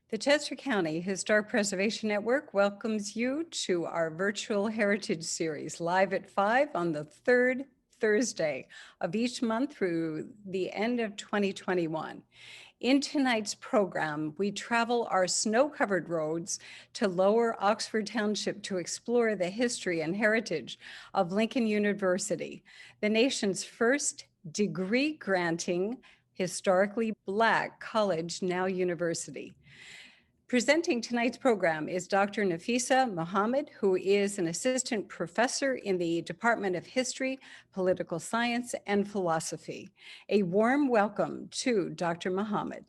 The Chester County Historic Preservation Network welcomes you to our virtual heritage series, live at 5 on the third Thursday of each month through the end of 2021. In tonight's program, we travel our snow-covered roads to Lower Oxford Township to explore the history and heritage of Lincoln University, the nation's first degree-granting, historically Black college, now university. Presenting tonight's program is Dr. Nafisa Mohammed, who is an assistant professor in the Department of History, Political Science, and Philosophy. A warm welcome to Dr. Mohammed.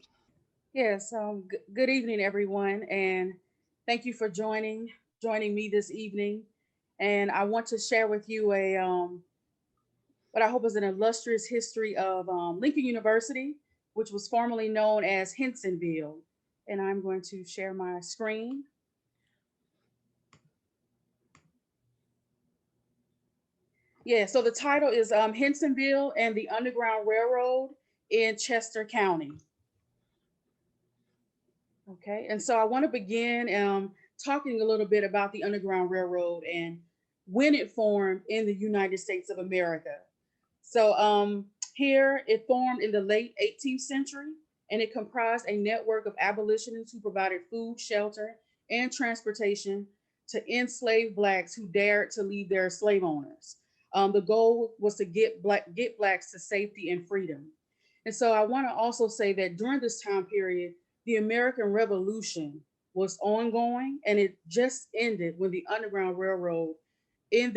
Yes, good evening, everyone, and thank you for joining me this evening. And I want to share with you a what I hope is an illustrious history of Lincoln University, which was formerly known as Hensonville. And I'm going to share my screen. Yeah, so the title is Hensonville and the Underground Railroad in Chester County. Okay, and so I want to begin talking a little bit about the Underground Railroad and when it formed in the United States of America. So here it formed in the late 18th century, and it comprised a network of abolitionists who provided food, shelter, and transportation to enslaved blacks who dared to leave their slave owners. The goal was to get blacks to safety and freedom. And so I want to also say that during this time period, the American Revolution was ongoing, and it just ended when the Underground Railroad in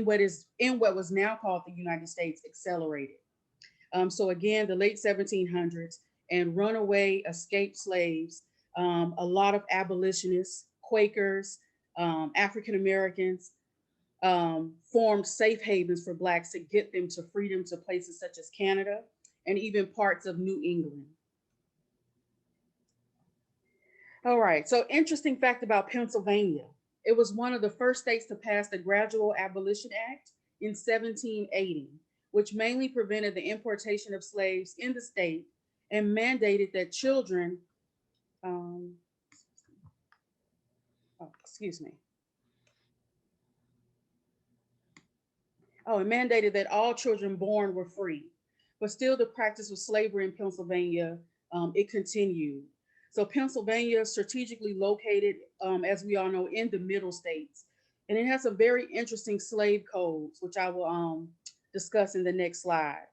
what was now called the United States accelerated. So again, the late 1700s and runaway escaped slaves, a lot of abolitionists, Quakers, African Americans formed safe havens for blacks to get them to freedom to places such as Canada and even parts of New England. All right. So, interesting fact about Pennsylvania. It was one of the first states to pass the Gradual Abolition Act in 1780, which mainly prevented the importation of slaves in the state and mandated that children, um, oh, excuse me, and mandated that all children born were free. But still, the practice of slavery in Pennsylvania, it continued. So Pennsylvania is strategically located, as we all know, in the middle states. And it has some very interesting slave codes, which I will discuss in the next slide.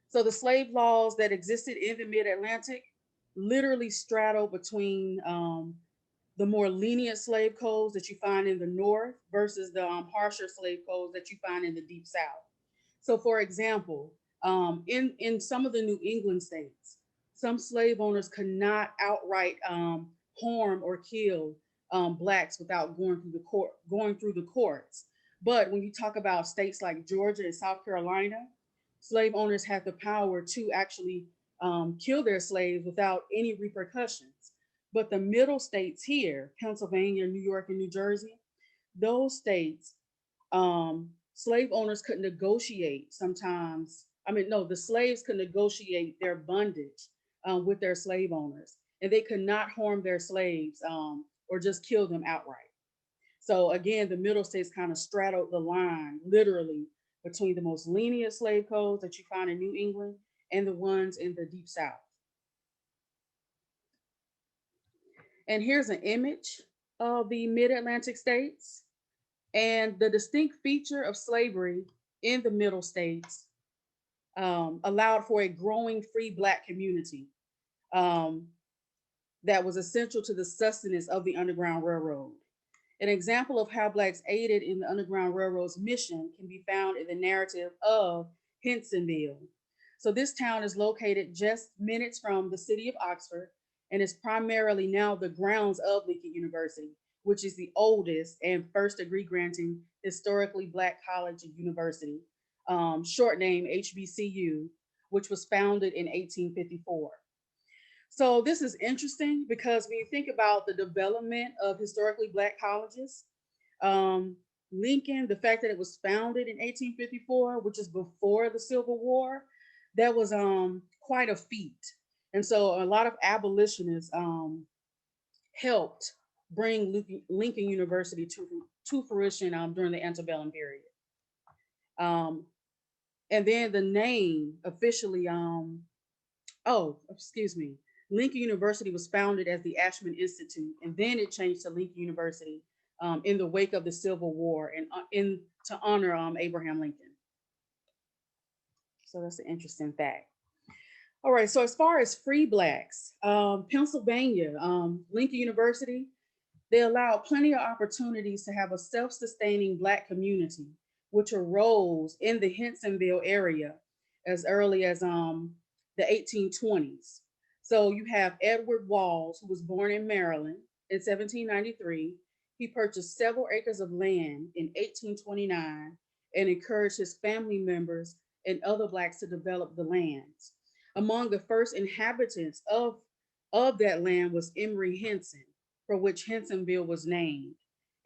So the slave laws that existed in the mid-Atlantic literally straddle between the more lenient slave codes that you find in the North versus the harsher slave codes that you find in the Deep South. So, for example, in some of the New England states, some slave owners could not outright harm or kill blacks without going through the courts. But when you talk about states like Georgia and South Carolina, slave owners had the power to actually kill their slaves without any repercussions. But the middle states here, Pennsylvania, New York, and New Jersey, those states, slave owners could negotiate sometimes. I mean, no, the slaves could negotiate their bondage with their slave owners, and they could not harm their slaves or just kill them outright. So again, the middle states kind of straddled the line, literally, between the most lenient slave codes that you find in New England and the ones in the Deep South. And here's an image of the mid-Atlantic states. And the distinct feature of slavery in the middle states allowed for a growing free Black community um, that was essential to the sustenance of the Underground Railroad. An example of how Blacks aided in the Underground Railroad's mission can be found in the narrative of Hensonville. So, this town is located just minutes from the city of Oxford and is primarily now the grounds of Lincoln University, which is the oldest and first degree granting historically Black college and university, short name HBCU, which was founded in 1854. So this is interesting because when you think about the development of historically Black colleges, um, Lincoln, the fact that it was founded in 1854, which is before the Civil War, that was quite a feat. And so a lot of abolitionists helped bring Lincoln University to fruition during the antebellum period. Um, and then the name officially, oh, excuse me, Lincoln University was founded as the Ashman Institute, and then it changed to Lincoln University in the wake of the Civil War and in to honor Abraham Lincoln. So that's an interesting fact. All right, so as far as free blacks, Pennsylvania, Lincoln University, they allowed plenty of opportunities to have a self-sustaining Black community, which arose in the Hensonville area as early as the 1820s. So you have Edward Walls, who was born in Maryland in 1793. He purchased several acres of land in 1829 and encouraged his family members and other Blacks to develop the lands. Among the first inhabitants of that land was Emory Henson, for which Hensonville was named,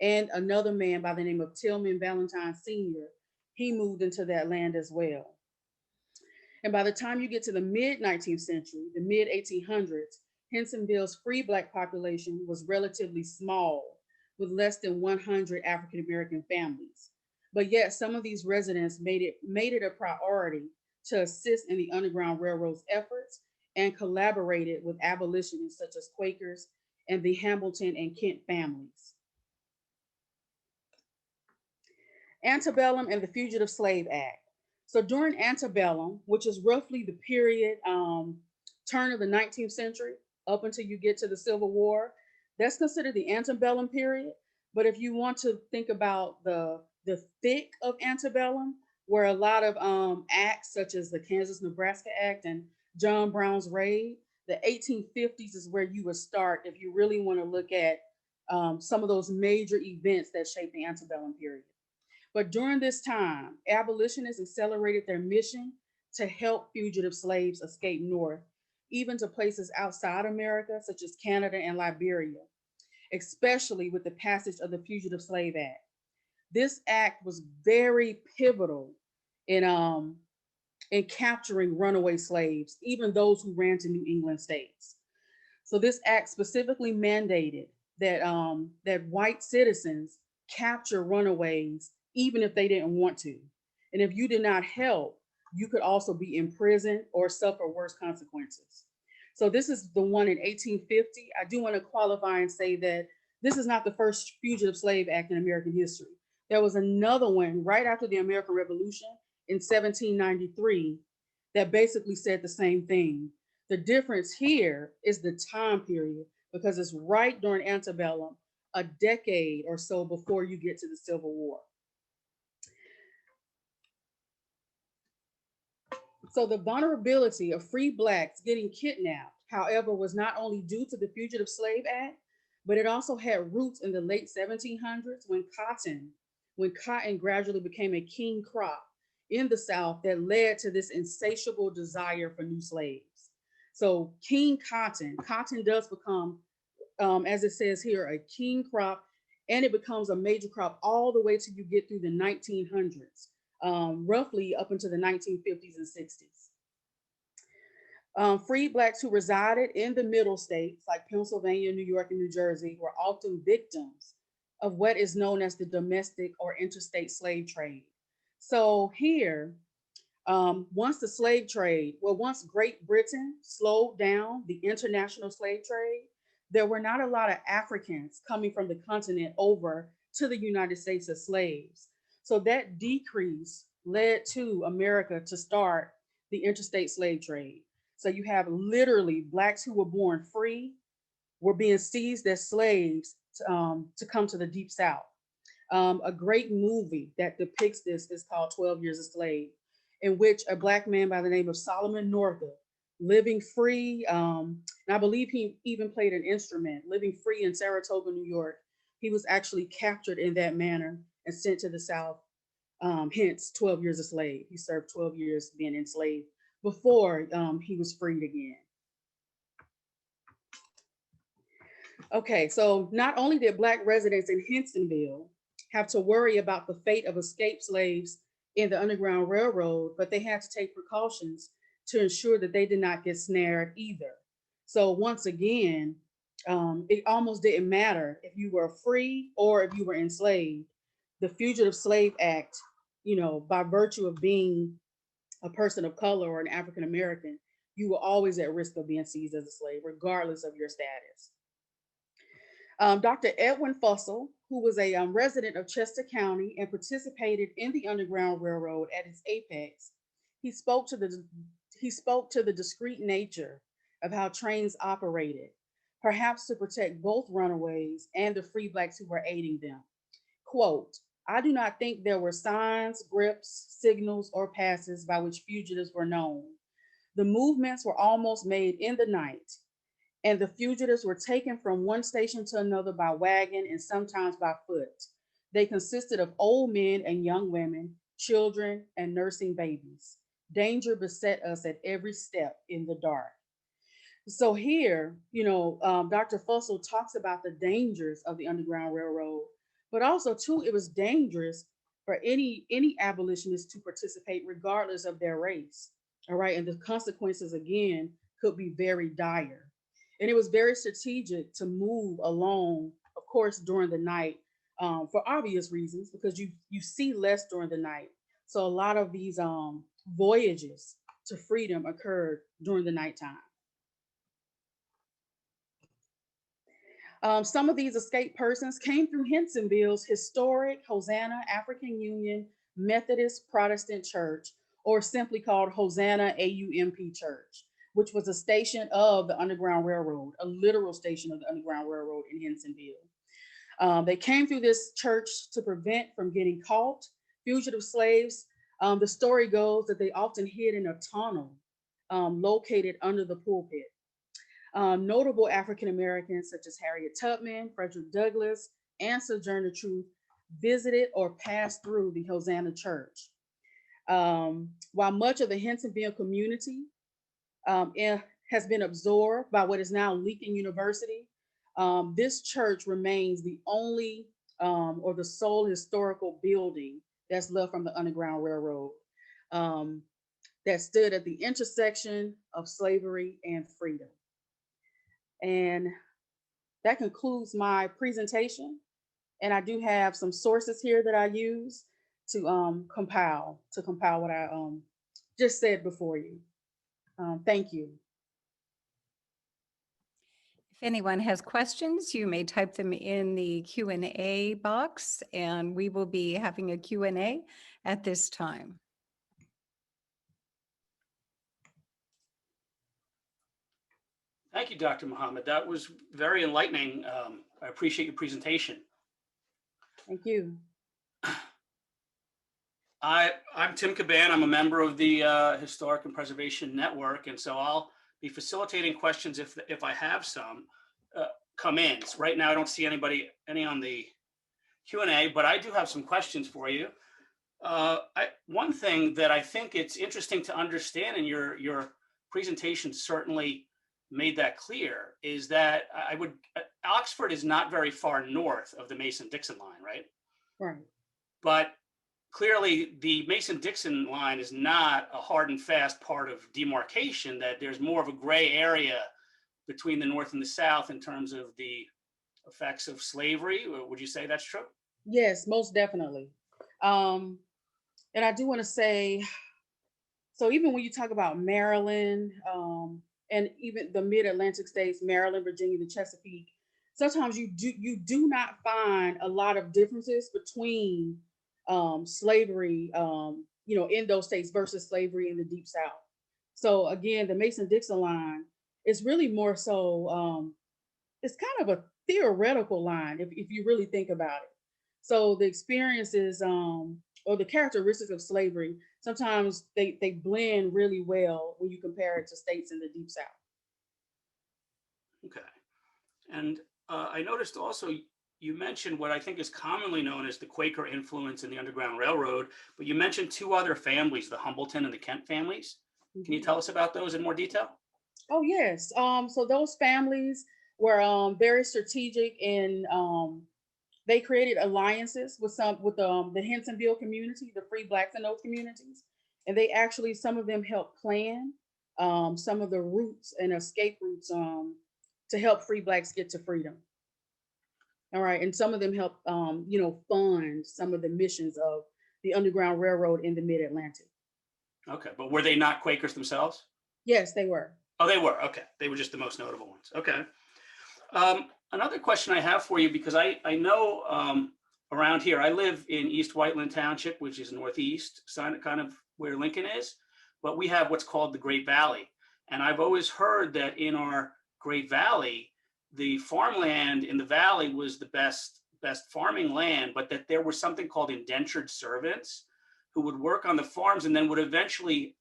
and another man by the name of Tillman Valentine Sr. He moved into that land as well. And by the time you get to the mid 19th century, the mid 1800s, Hensonville's free Black population was relatively small, with less than 100 African American families. But yet, some of these residents made it a priority to assist in the Underground Railroad's efforts and collaborated with abolitionists such as Quakers and the Hamilton and Kent families. Antebellum and the Fugitive Slave Act. So during antebellum, which is roughly the period turn of the 19th century up until you get to the Civil War, that's considered the antebellum period. But if you want to think about the thick of antebellum, where a lot of acts such as the Kansas-Nebraska Act and John Brown's raid, the 1850s is where you would start if you really want to look at some of those major events that shaped the antebellum period. But during this time, abolitionists accelerated their mission to help fugitive slaves escape north, even to places outside America, such as Canada and Liberia, especially with the passage of the Fugitive Slave Act. This act was very pivotal in capturing runaway slaves, even those who ran to New England states. So this act specifically mandated that white citizens capture runaways even if they didn't want to. And if you did not help, you could also be imprisoned or suffer worse consequences. So this is the one in 1850. I do want to qualify and say that this is not the first Fugitive Slave Act in American history. There was another one right after the American Revolution in 1793 that basically said the same thing. The difference here is the time period, because it's right during antebellum, a decade or so before you get to the Civil War. So the vulnerability of free Blacks getting kidnapped, however, was not only due to the Fugitive Slave Act, but it also had roots in the late 1700s when cotton gradually became a king crop in the South that led to this insatiable desire for new slaves. So king cotton does become, as it says here, a king crop, and it becomes a major crop all the way till you get through the 1900s, roughly up into the 1950s and 60s. Free Blacks who resided in the middle states like Pennsylvania, New York, and New Jersey were often victims of what is known as the domestic or interstate slave trade. So here, once Great Britain slowed down the international slave trade, there were not a lot of Africans coming from the continent over to the United States as slaves. So that decrease led to America to start the interstate slave trade. So you have literally Blacks who were born free were being seized as slaves to come to the Deep South. A great movie that depicts this is called 12 Years a Slave, in which a Black man by the name of Solomon Northup, living free, and I believe he even played an instrument, living free in Saratoga, New York. He was actually captured in that manner and sent to the South, hence 12 Years a Slave. He served 12 years being enslaved before he was freed again. Okay, so not only did Black residents in Hensonville have to worry about the fate of escaped slaves in the Underground Railroad, but they had to take precautions to ensure that they did not get snared either. So once again, it almost didn't matter if you were free or if you were enslaved. The Fugitive Slave Act, by virtue of being a person of color or an African American, you were always at risk of being seized as a slave, regardless of your status. Dr. Edwin Fussell, who was a resident of Chester County and participated in the Underground Railroad at its apex, he spoke to the discrete nature of how trains operated, perhaps to protect both runaways and the free blacks who were aiding them. Quote, I do not think there were signs, grips, signals, or passes by which fugitives were known. The movements were almost made in the night, and the fugitives were taken from one station to another by wagon and sometimes by foot. They consisted of old men and young women, children, and nursing babies. Danger beset us at every step in the dark. So here, Dr. Fussell talks about the dangers of the Underground Railroad, but also too, it was dangerous for any abolitionist to participate, regardless of their race. All right, and the consequences again could be very dire. And it was very strategic to move along, of course, during the night, for obvious reasons, because you see less during the night. So a lot of these voyages to freedom occurred during the nighttime. Some of these escaped persons came through Hensonville's historic Hosanna African Union Methodist Protestant Church, or simply called Hosanna AUMP Church, which was a station of the Underground Railroad, a literal station of the Underground Railroad in Hensonville. They came through this church to prevent from getting caught. Fugitive slaves, the story goes that they often hid in a tunnel located under the pulpit. Notable African Americans such as Harriet Tubman, Frederick Douglass, and Sojourner Truth visited or passed through the Hosanna Church. While much of the Hensonville community has been absorbed by what is now Lincoln University, this church remains the only or the sole historical building that's left from the Underground Railroad that stood at the intersection of slavery and freedom. And that concludes my presentation. And I do have some sources here that I use to compile what I just said before you. Thank you. If anyone has questions, you may type them in the Q&A box, and we will be having a Q&A at this time. Thank you, Dr. Muhammad. That was very enlightening. I appreciate your presentation. Thank you. I'm Tim Caban. I'm a member of the Historic and Preservation Network, and so I'll be facilitating questions if I have some come in. So right now, I don't see any on the Q&A, but I do have some questions for you. One thing that I think it's interesting to understand, and your presentation certainly made that clear, is that Oxford is not very far north of the Mason-Dixon line, right? Right. But clearly the Mason-Dixon line is not a hard and fast part of demarcation, that there's more of a gray area between the North and the South in terms of the effects of slavery. Would you say that's true? Yes, most definitely. And I do want to say, so even when you talk about Maryland, and even the mid-Atlantic states, Maryland, Virginia, the Chesapeake, sometimes you do not find a lot of differences between slavery, in those states versus slavery in the Deep South. So again, the Mason-Dixon line is really more so, it's kind of a theoretical line if you really think about it. So the experiences or the characteristics of slavery, sometimes they blend really well when you compare it to states in the Deep South. Okay. And I noticed also you mentioned what I think is commonly known as the Quaker influence in the Underground Railroad, but you mentioned two other families, the Humbleton and the Kent families. Can you tell us about those in more detail? Oh, yes. So those families were very strategic in they created alliances with the Hensonville community, the free blacks in those communities. And they actually, some of them helped plan some of the routes and escape routes to help free blacks get to freedom. All right, and some of them help, fund some of the missions of the Underground Railroad in the Mid-Atlantic. Okay, but were they not Quakers themselves? Yes, they were. Oh, they were. Okay, they were just the most notable ones. Okay. Another question I have for you, because I know around here, I live in East Whiteland Township, which is northeast, kind of where Lincoln is, but we have what's called the Great Valley. And I've always heard that in our Great Valley, the farmland in the valley was the best farming land, but that there was something called indentured servants who would work on the farms and then would eventually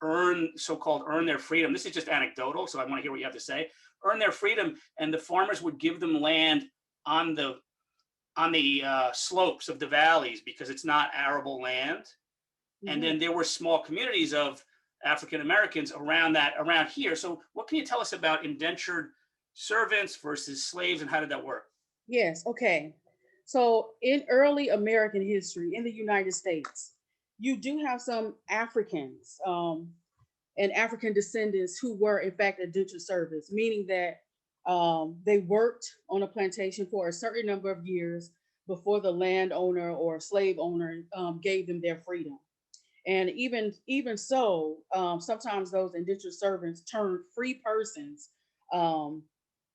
so-called earn their freedom. This is just anecdotal, so I want to hear what you have to say. Earn their freedom, and the farmers would give them land on the slopes of the valleys because it's not arable land. Mm-hmm. And then there were small communities of African Americans around here. So what can you tell us about indentured servants versus slaves, and how did that work? Yes, okay. So in early American history in the United States, you do have some Africans and African descendants who were in fact indentured servants, meaning that they worked on a plantation for a certain number of years before the landowner or slave owner gave them their freedom. And even so, sometimes those indentured servants turned free persons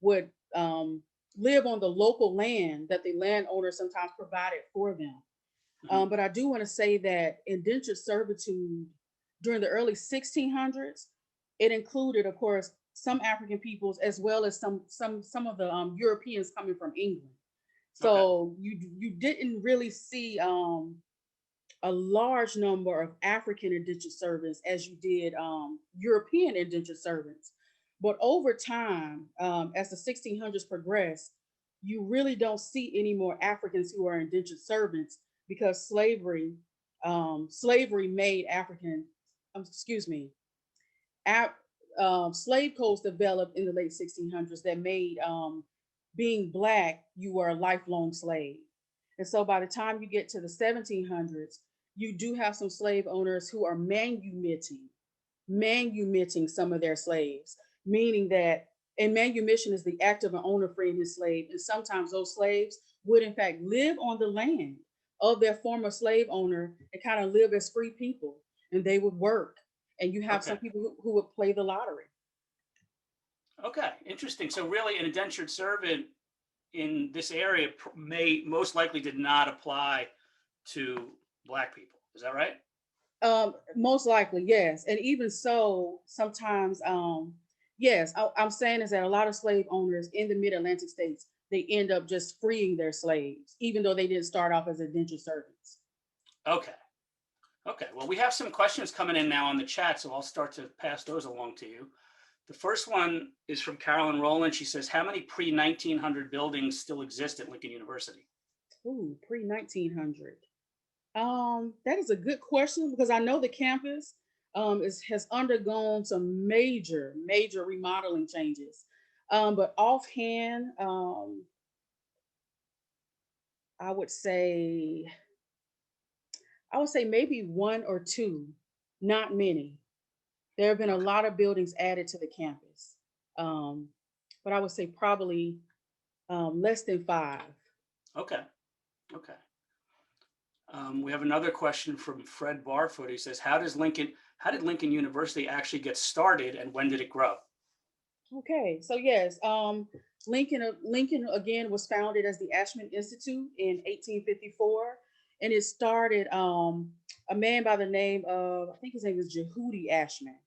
would live on the local land that the landowner sometimes provided for them. But I do want to say that indentured servitude during the early 1600s, it included, of course, some African peoples as well as some of the Europeans coming from England. So you didn't really see a large number of African indentured servants as you did European indentured servants. But over time, as the 1600s progressed, you really don't see any more Africans who are indentured servants because slavery made slave codes developed in the late 1600s that made being Black, you were a lifelong slave. And so by the time you get to the 1700s, you do have some slave owners who are manumitting some of their slaves, meaning that, and manumission is the act of an owner freeing his slave. And sometimes those slaves would in fact live on the land of their former slave owner and kind of live as free people, and they would work. And you have some people who would play the lottery. Okay, interesting. So really an indentured servant in this area most likely did not apply to Black people. Is that right? Most likely, yes. And even so, sometimes, yes, I'm saying is that a lot of slave owners in the Mid-Atlantic states, they end up just freeing their slaves, even though they didn't start off as indentured servants. Okay. Well, we have some questions coming in now on the chat, so I'll start to pass those along to you. The first one is from Carolyn Rowland. She says, how many pre-1900 buildings still exist at Lincoln University? Ooh, pre-1900. That is a good question because I know the campus has undergone some major remodeling changes. But offhand, I would say maybe one or two, not many. There have been a lot of buildings added to the campus, but I would say probably less than 5. Okay. We have another question from Fred Barfoot. He says, how did Lincoln University actually get started, and when did it grow? Okay, so yes, Lincoln again was founded as the Ashman Institute in 1854, and it started a man by the name of, I think his name is Jehudi Ashman.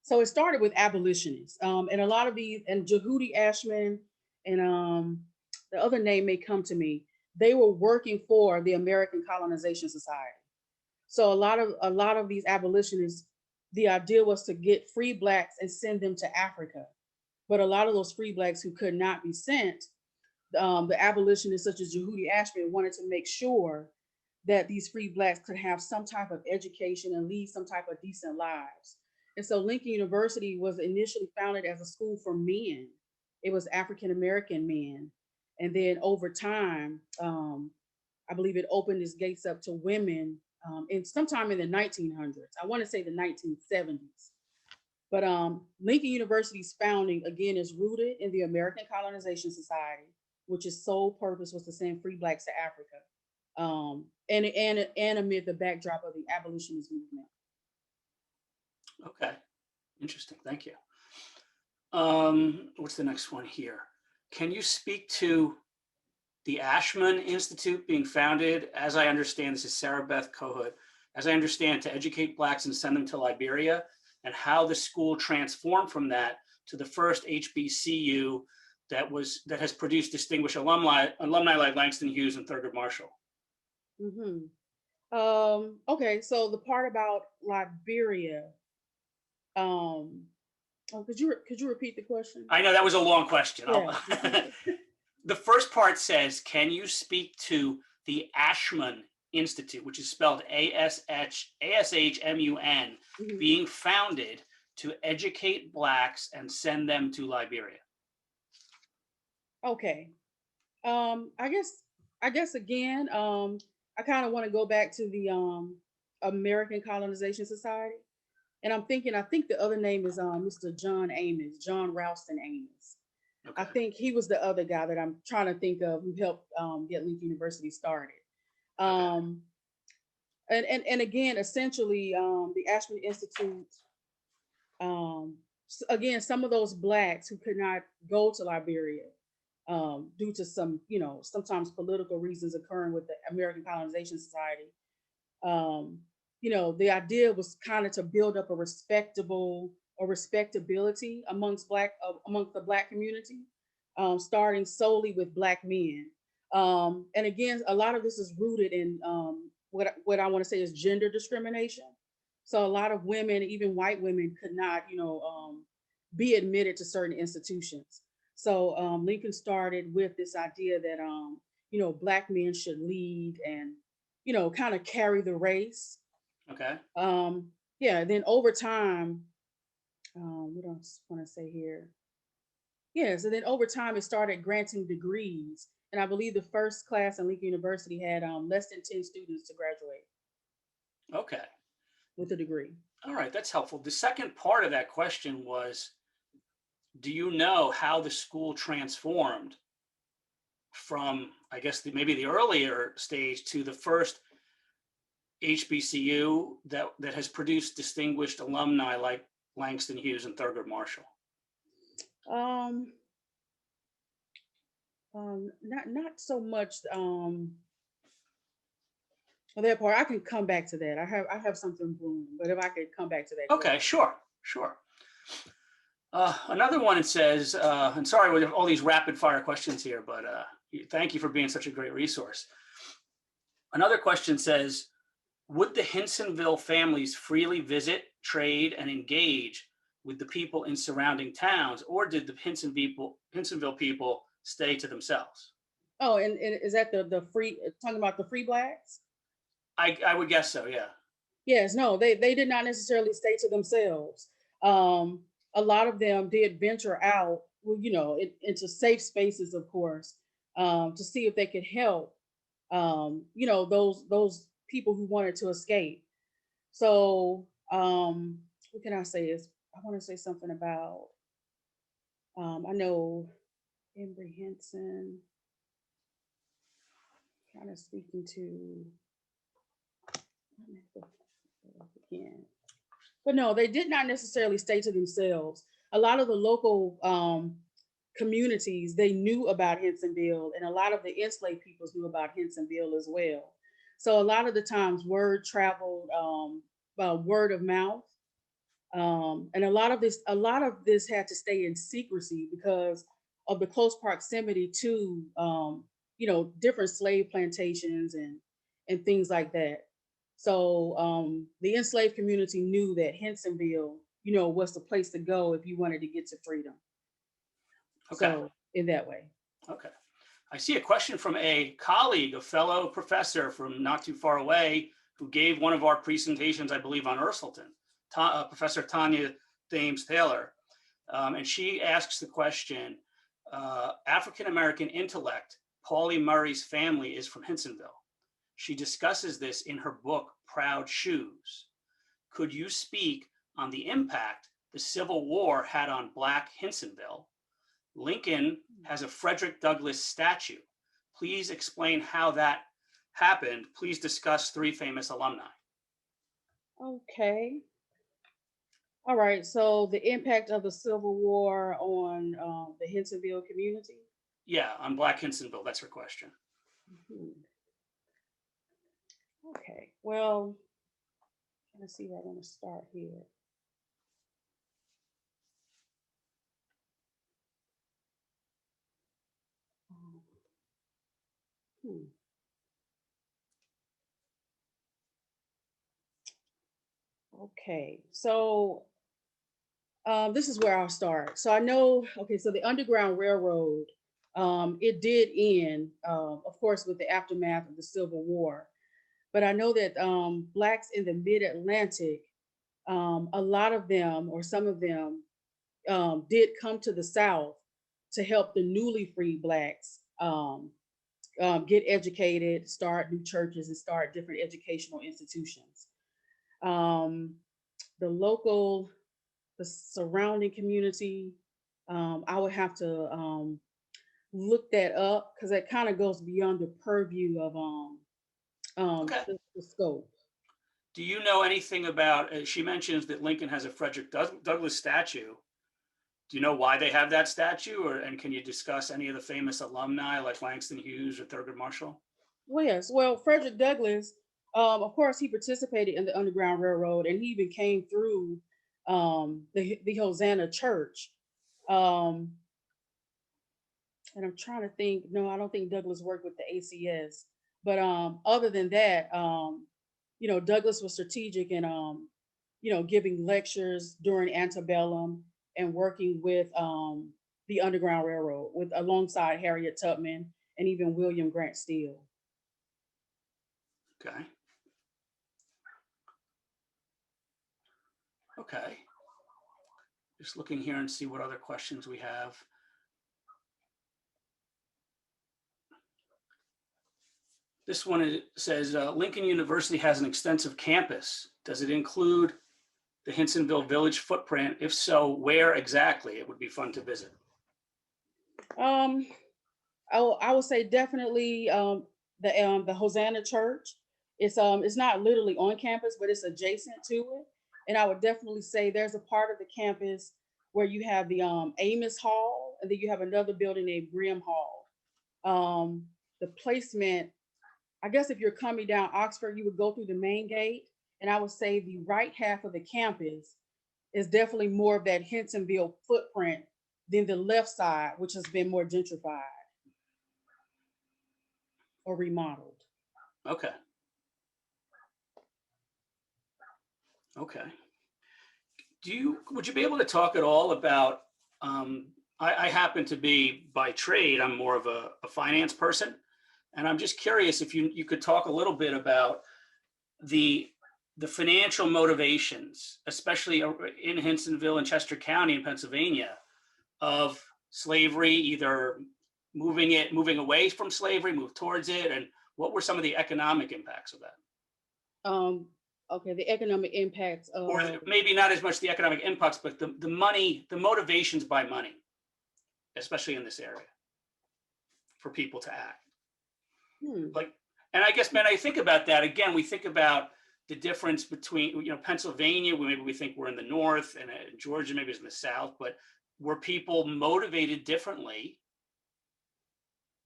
So it started with abolitionists, and a lot of these, and Jehudi Ashman, and the other name may come to me. They were working for the American Colonization Society. So a lot of these abolitionists, the idea was to get free Blacks and send them to Africa. But a lot of those free Blacks who could not be sent, the abolitionists such as Jehudi Ashman wanted to make sure that these free Blacks could have some type of education and lead some type of decent lives. And so Lincoln University was initially founded as a school for men. It was African American men. And then over time, I believe it opened its gates up to women sometime in the 1900s. I want to say the 1970s. But Lincoln University's founding, again, is rooted in the American Colonization Society, which its sole purpose was to send free blacks to Africa, and amid the backdrop of the abolitionist movement. Okay, interesting. Thank you. What's the next one here? Can you speak to the Ashman Institute being founded, as I understand, this is Sarah Beth Kohut, as I understand, to educate blacks and send them to Liberia, and how the school transformed from that to the first HBCU that has produced distinguished alumni like Langston Hughes and Thurgood Marshall? Okay, so the part about Liberia, could you repeat the question? I know that was a long question. Yeah. The first part says, can you speak to the Ashman Institute, which is spelled ASHMUN, being founded to educate blacks and send them to Liberia? Okay. I guess again, I kind of want to go back to the American Colonization Society. And I think the other name is Mr. John Ralston Amos. Okay. I think he was the other guy that I'm trying to think of who helped get Lincoln University started. Okay. And again, essentially, the Ashman Institute, again, some of those blacks who could not go to Liberia due to some, sometimes political reasons occurring with the American Colonization Society, the idea was kind of to build up a respectability amongst the black community, starting solely with black men. And again, a lot of this is rooted in what I want to say is gender discrimination. So a lot of women, even white women, could not, be admitted to certain institutions. So Lincoln started with this idea that, black men should lead and, kind of carry the race. Okay. Yeah. Then over time, what else want to say here? Yeah. So then over time, it started granting degrees, and I believe the first class in Lincoln University had less than 10 students to graduate. Okay. With a degree. All right, that's helpful. The second part of that question was, do you know how the school transformed from, I guess, maybe the earlier stage to the first HBCU that has produced distinguished alumni like Langston Hughes and Thurgood Marshall? Not so much that part. I can come back to that. I have something brewing, but if I could come back to that. Okay, question. Sure. Another one, it says, and sorry with all these rapid fire questions here, but thank you for being such a great resource. Another question says, would the Hinsonville families freely visit, trade, and engage with the people in surrounding towns, or did the Hinsonville people stay to themselves? Oh, and is that the free, talking about the free blacks? I would guess so, yeah. Yes, no, they did not necessarily stay to themselves. A lot of them did venture out, into safe spaces, of course, to see if they could help, those people who wanted to escape. So, what can I say? I want to say something about, I know Embry Henson, kind of speaking to, again. But no, they did not necessarily stay to themselves. A lot of the local communities, they knew about Hinsonville, and a lot of the enslaved peoples knew about Hinsonville as well. So a lot of the times word traveled, word of mouth. And a lot of this had to stay in secrecy because of the close proximity to, different slave plantations and things like that. So the enslaved community knew that Hinsonville, was the place to go if you wanted to get to freedom. Okay. So in that way. Okay. I see a question from a colleague, a fellow professor from not too far away, who gave one of our presentations, I believe, on Ursulton, Professor Tanya Thames Taylor. And she asks the question, African-American intellect, Pauli Murray's family is from Hinsonville. She discusses this in her book, Proud Shoes. Could you speak on the impact the Civil War had on Black Hinsonville, Lincoln has a Frederick Douglass statue. Please explain how that happened. Please discuss 3 famous alumni. Okay. All right. So the impact of the Civil War on the Hinsonville community. Yeah, on Black Hinsonville, that's her question. Mhm. Okay. Well, let's see where I want to start here. Hmm. Okay. So this is where I'll start. So I know, okay, so the Underground Railroad, it did end, of course, with the aftermath of the Civil War. But I know that Blacks in the Mid-Atlantic, a lot of them, or some of them, did come to the South to help the newly freed Blacks get educated, start new churches, and start different educational institutions. Um, the local, the surrounding community, I would have to look that up because that kind of goes beyond the purview of Okay. the scope. Do you know anything about, she mentions that Lincoln has a Frederick Douglass statue. Do you know why they have that statue, and can you discuss any of the famous alumni like Langston Hughes or Thurgood Marshall? Well, yes. Well, Frederick Douglass, of course, he participated in the Underground Railroad, and he even came through the Hosanna Church. Um, and I'm trying to think. No, I don't think Douglass worked with the ACS. But other than that, Douglass was strategic in, giving lectures during antebellum and working with the Underground Railroad with alongside Harriet Tubman and even William Grant Still. Okay. Okay. Just looking here and see what other questions we have. This one says, Lincoln University has an extensive campus. Does it include the Hinsonville Village footprint? If so, where exactly? It would be fun to visit. Um, I would say definitely the Hosanna Church. It's not literally on campus, but it's adjacent to it. And I would definitely say there's a part of the campus where you have the Amos Hall, and then you have another building named Grimm Hall. The placement, I guess if you're coming down Oxford, you would go through the main gate, and I would say the right half of the campus is definitely more of that Hinsonville footprint than the left side, which has been more gentrified or remodeled. Okay. Okay. Would you be able to talk at all about, I happen to be by trade, I'm more of a finance person. And I'm just curious if you could talk a little bit about the financial motivations, especially in Hinsonville and Chester County in Pennsylvania, of slavery, either moving away from slavery, move towards it, and what were some of the economic impacts of that? Okay, the economic impacts of, or maybe not as much the economic impacts, but the money, the motivations by money, especially in this area, for people to act. Like, and I guess, man, I think about that again. We think about the difference between, Pennsylvania, maybe we think we're in the north, and Georgia maybe is in the south, but were people motivated differently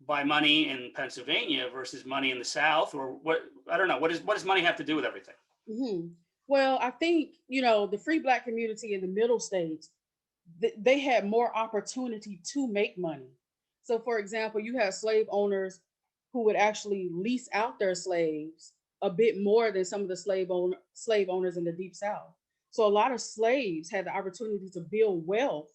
by money in Pennsylvania versus money in the south, or what? I don't know. What does money have to do with everything? Well, I think, the free Black community in the middle states, they had more opportunity to make money. So, for example, you have slave owners who would actually lease out their slaves a bit more than some of the slave owners in the Deep South. So a lot of slaves had the opportunity to build wealth,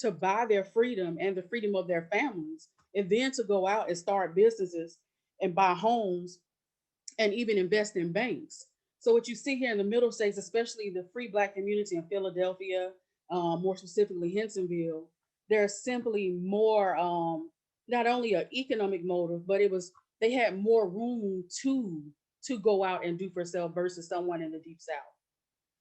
to buy their freedom and the freedom of their families, and then to go out and start businesses and buy homes and even invest in banks. So what you see here in the middle states, especially the free Black community in Philadelphia, more specifically Hinsonville, there's simply more, not only an economic motive, but they had more room to go out and do for self versus someone in the Deep South.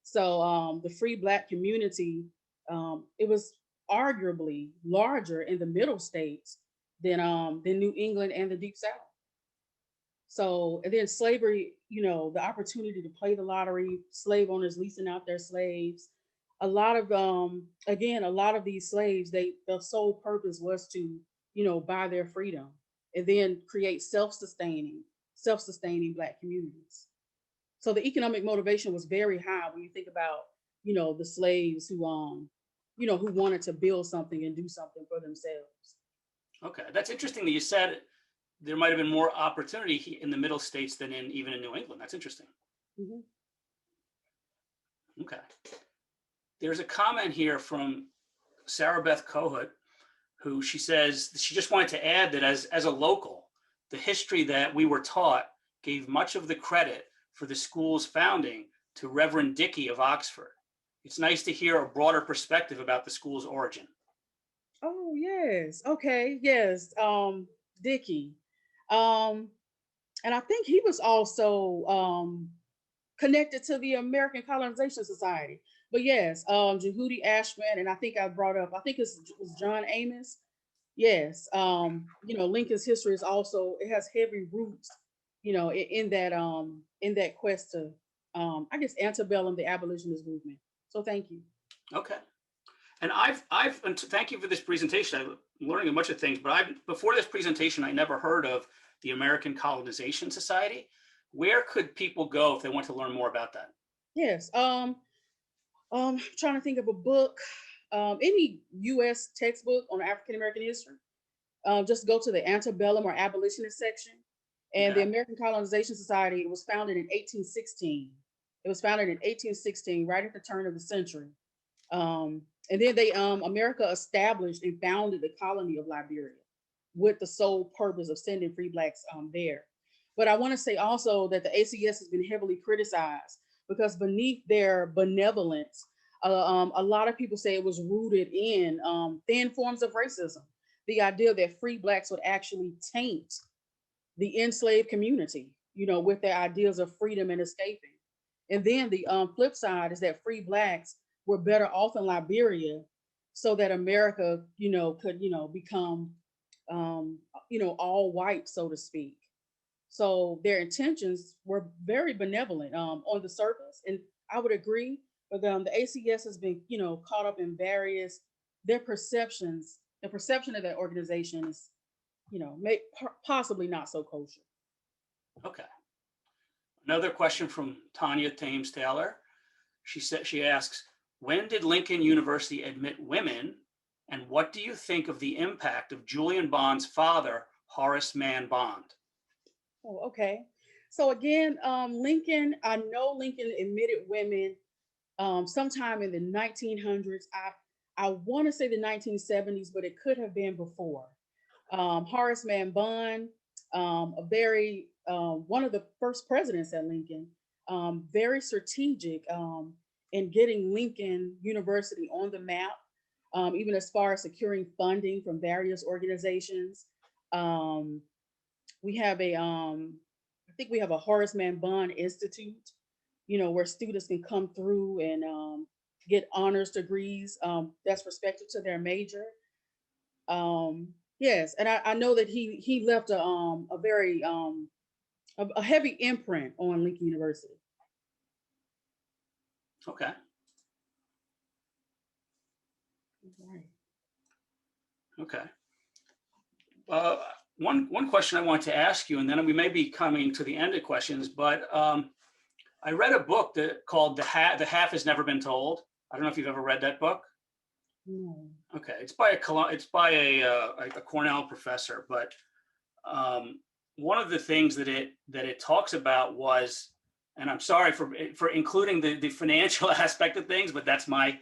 So the free Black community It was arguably larger in the middle states than New England and the Deep South. So, and then slavery, the opportunity to play the lottery, slave owners leasing out their slaves. A lot of, again, a lot of these slaves, the sole purpose was to, buy their freedom and then create self-sustaining Black communities. So the economic motivation was very high when you think about, the slaves who wanted to build something and do something for themselves. Okay, that's interesting that you said there might have been more opportunity in the middle states than even in New England. That's interesting. Mhm. Okay. There's a comment here from Sarah Beth Kohut, who she says she just wanted to add that as a local, the history that we were taught gave much of the credit for the school's founding to Reverend Dickey of Oxford. It's nice to hear a broader perspective about the school's origin. Oh, yes. Okay. Yes. Dickey. Um, and I think he was also connected to the American Colonization Society. But yes, Jehudi Ashman, and I think it was John Amos. Yes. Lincoln's history is also, it has heavy roots, in that quest to I guess antebellum the abolitionist movement. So thank you. Okay. And and thank you for this presentation. I'm learning a bunch of things, but before this presentation, I never heard of the American Colonization Society. Where could people go if they want to learn more about that? Yes. Trying to think of a book, any U.S. textbook on African American history. Just go to the antebellum or abolitionist section. And Okay. the American Colonization Society was founded in 1816. It was founded in 1816, right at the turn of the century. And then America established and founded the colony of Liberia with the sole purpose of sending free Blacks there. But I want to say also that the ACS has been heavily criticized because beneath their benevolence, a lot of people say it was rooted in thin forms of racism. The idea that free Blacks would actually taint the enslaved community, with their ideas of freedom and escaping. And then the flip side is that free Blacks were better off in Liberia so that America, could, become, all white, so to speak. So their intentions were very benevolent on the surface. And I would agree, but the ACS has been, caught up in their perceptions. The perception of that organization is, possibly not so kosher. Okay. Another question from Tanya Thames Taylor. She asks, when did Lincoln University admit women, and what do you think of the impact of Julian Bond's father, Horace Mann Bond? Oh, okay. So again, Lincoln, I know Lincoln admitted women sometime in the 1900s. I want to say the 1970s, but it could have been before. Horace Mann Bond, one of the first presidents at Lincoln, very strategic in getting Lincoln University on the map, even as far as securing funding from various organizations. We have I think we have a Horace Mann Bond Institute, where students can come through and get honors degrees that's respective to their major. Yes, and I know that he left a very a heavy imprint on Lincoln University. Okay. Right. Okay. One question I want to ask you, and then we may be coming to the end of questions, but I read a book called The Half Has Never Been Told. I don't know if you've ever read that book. No. Okay, it's by a Cornell professor, but one of the things that it talks about was, and I'm sorry for including the financial aspect of things, but that's my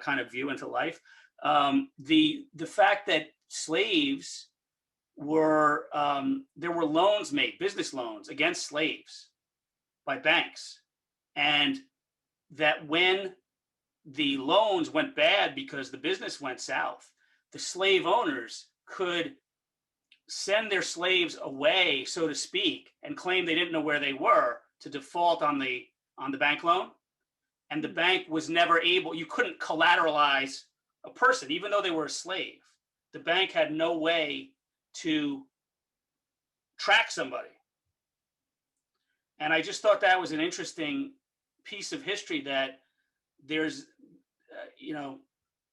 kind of view into life. The fact that slaves were there were loans made, business loans against slaves by banks, and that when the loans went bad because the business went south, the slave owners could send their slaves away, so to speak, and claim they didn't know where they were to default on the bank loan. and the bank was never able, you couldn't collateralize a person, even though they were a slave. The bank had no way to track somebody. And I just thought that was an interesting piece of history, that there's,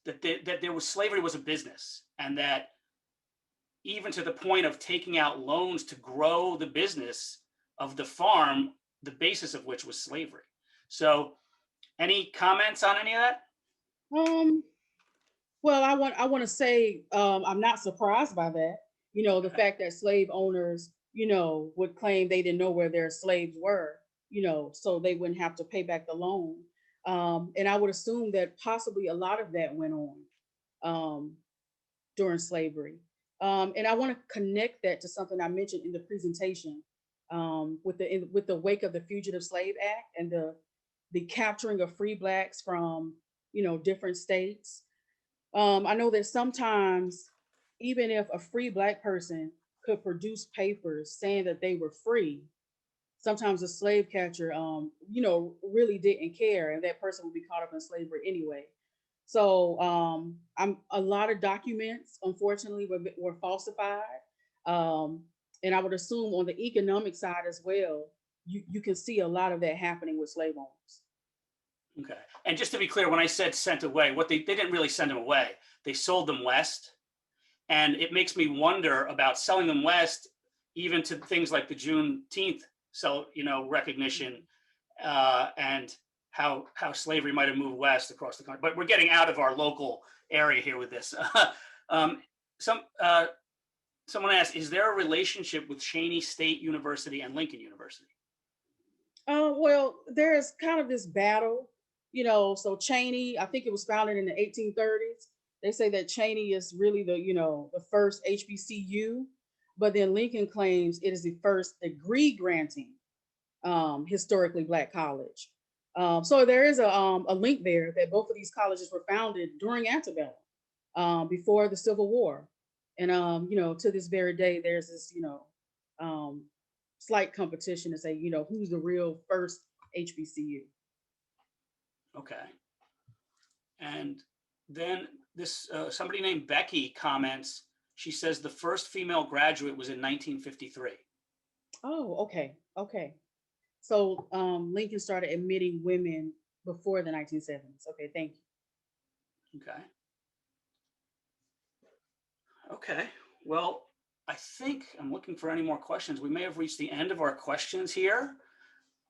that there was, slavery was a business, and that even to the point of taking out loans to grow the business of the farm, the basis of which was slavery. So any comments on any of that? Well, I want to say I'm not surprised by that. The fact that slave owners, would claim they didn't know where their slaves were, so they wouldn't have to pay back the loan. And I would assume that possibly a lot of that went on during slavery. And I want to connect that to something I mentioned in the presentation with the wake of the Fugitive Slave Act and the capturing of free blacks from different states. I know that sometimes, even if a free black person could produce papers saying that they were free, sometimes the slave catcher, really didn't care, and that person would be caught up in slavery anyway. So a lot of documents, unfortunately, were falsified. And I would assume on the economic side as well, you can see a lot of that happening with slave owners. Okay. And just to be clear, when I said sent away, what they didn't really send them away. They sold them west. And it makes me wonder about selling them west, even to things like the Juneteenth recognition, and how slavery might have moved west across the country. But we're getting out of our local area here with this. Someone asked, is there a relationship with Cheyney State University and Lincoln University? Well, there's kind of this battle. So Cheyney, I think it was founded in the 1830s. They say that Cheyney is really the first HBCU, but then Lincoln claims it is the first degree granting historically black college. So there is a link there that both of these colleges were founded during antebellum, before the Civil War. And to this very day, there's this slight competition to say who's the real first HBCU. Okay. And then this somebody named Becky comments. She says the first female graduate was in 1953. Oh, okay. So Lincoln started admitting women before the 1970s. Okay, thank you. Okay. Well, I think I'm looking for any more questions. We may have reached the end of our questions here.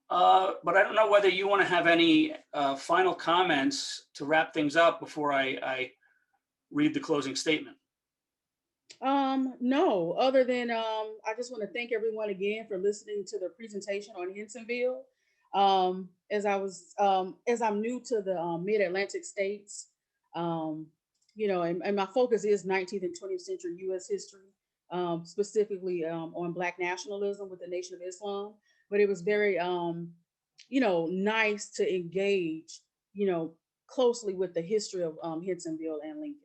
But I don't know whether you want to have any final comments to wrap things up before I read the closing statement. No, other than I just want to thank everyone again for listening to the presentation on Hensonville. As I'm new to the Mid-Atlantic states, and my focus is 19th and 20th century U.S. history, specifically on Black nationalism with the Nation of Islam. But it was very, nice to engage, closely with the history of Hensonville and Lincoln.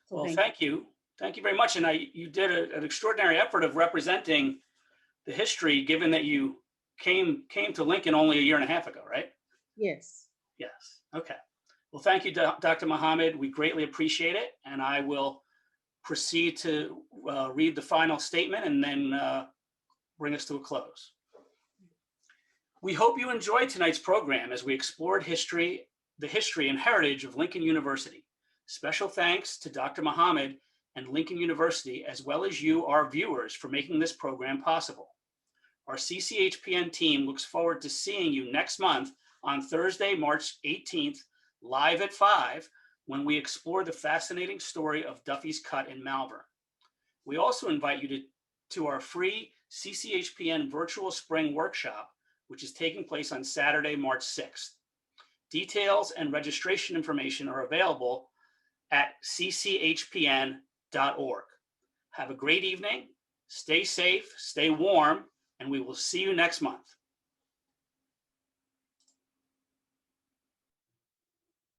So well, thank you. Thank you very much. And you did an extraordinary effort of representing the history, given that you came to Lincoln only a year and a half ago, right? Yes. Yes. Okay. Well, thank you, Dr. Muhammad. We greatly appreciate it. And I will proceed to read the final statement and then bring us to a close. We hope you enjoyed tonight's program as we explored the history and heritage of Lincoln University. Special thanks to Dr. Muhammad and Lincoln University, as well as you, our viewers, for making this program possible. Our CCHPN team looks forward to seeing you next month on Thursday, March 18th, live at 5, when we explore the fascinating story of Duffy's Cut in Malvern. We also invite you to our free CCHPN virtual spring workshop, which is taking place on Saturday, March 6th. Details and registration information are available at cchpn.org. Have a great evening, stay safe, stay warm, and we will see you next month.